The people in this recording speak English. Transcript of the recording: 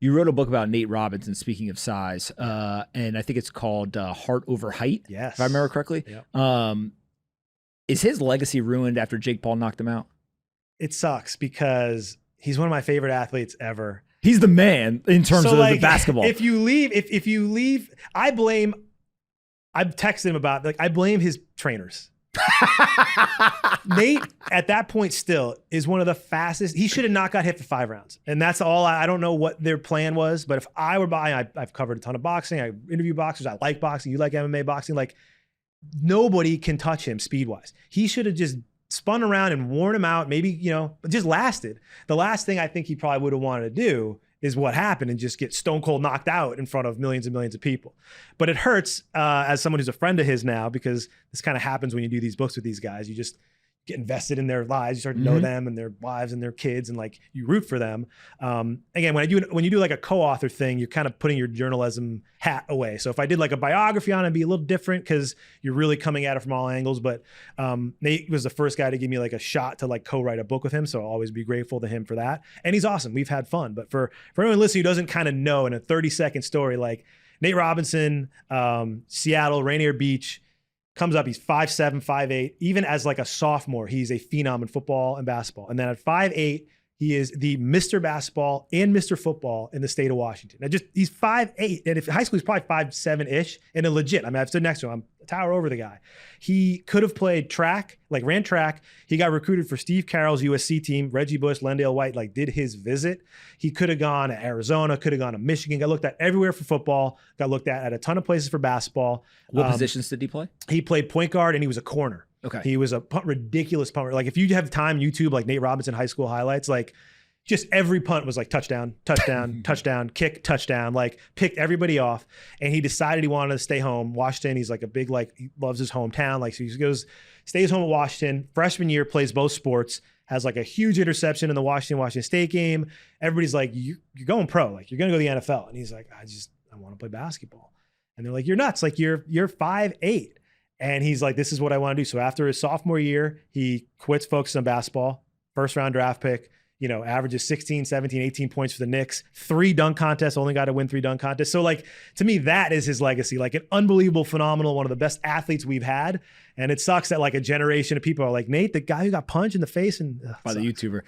You wrote a book about Nate Robinson, speaking of size, and I think it's called Heart Over Height, Yes. if I remember correctly. Yep. Is his legacy ruined after Jake Paul knocked him out? It sucks because he's one of my favorite athletes ever. He's the man in terms of the basketball. If you leave, I've texted him about, like, I blame his trainers. Nate, at that point, still is one of the fastest. He should have not got hit for 5 rounds. And that's all. I don't know what their plan was, but if I were I've covered a ton of boxing. I interview boxers. I like boxing. You like MMA boxing. Like, nobody can touch him speed-wise. He should have just spun around and worn him out. Maybe, just lasted. The last thing I think he probably would have wanted to do is what happened and just get stone cold knocked out in front of millions and millions of people. But it hurts as someone who's a friend of his now, because this kind of happens when you do these books with these guys. You just get invested in their lives. You start to know them and their wives and their kids, and like you root for them. Again, when you do like a co-author thing, you're kind of putting your journalism hat away. So if I did like a biography on it, it'd be a little different because you're really coming at it from all angles. But Nate was the first guy to give me like a shot to like co-write a book with him. So I'll always be grateful to him for that. And he's awesome. We've had fun. But for anyone listening who doesn't kind of know, in a 30-second story, like Nate Robinson, Seattle, Rainier Beach, comes up, he's 5'7", 5'8". Even as like a sophomore, he's a phenom in football and basketball. And then at 5'8", he is the Mr. Basketball and Mr. Football in the state of Washington. Now he's 5'8", and if high school, he's probably 5'7"-ish, and a legit. I mean, I've stood next to him. I'm a tower over the guy. He could have played track, like ran track. He got recruited for Steve Carroll's USC team. Reggie Bush, Lendale White, like did his visit. He could have gone to Arizona, could have gone to Michigan, got looked at everywhere for football, got looked at a ton of places for basketball. What positions did he play? He played point guard and he was a corner. Okay. He was a ridiculous punter. Like if you have time, YouTube, like Nate Robinson high school highlights, like just every punt was like touchdown, touchdown, touchdown, kick, touchdown, like picked everybody off. And he decided he wanted to stay home. Washington, he's like a big, like he loves his hometown. Like, so he goes, stays home at Washington. Freshman year, plays both sports, has like a huge interception in the Washington State game. Everybody's like, you're going pro. Like you're going to go to the NFL. And he's like, I want to play basketball. And they're like, you're nuts. Like you're 5'8". And he's like, this is what I want to do. So after his sophomore year, he quits focusing on basketball, first round draft pick, averages 16, 17, 18 points for the Knicks, 3 dunk contests, only got to win 3 dunk contests. So like, to me, that is his legacy, like an unbelievable, phenomenal, one of the best athletes we've had. And it sucks that like a generation of people are like, Nate, the guy who got punched in the face and by the YouTuber.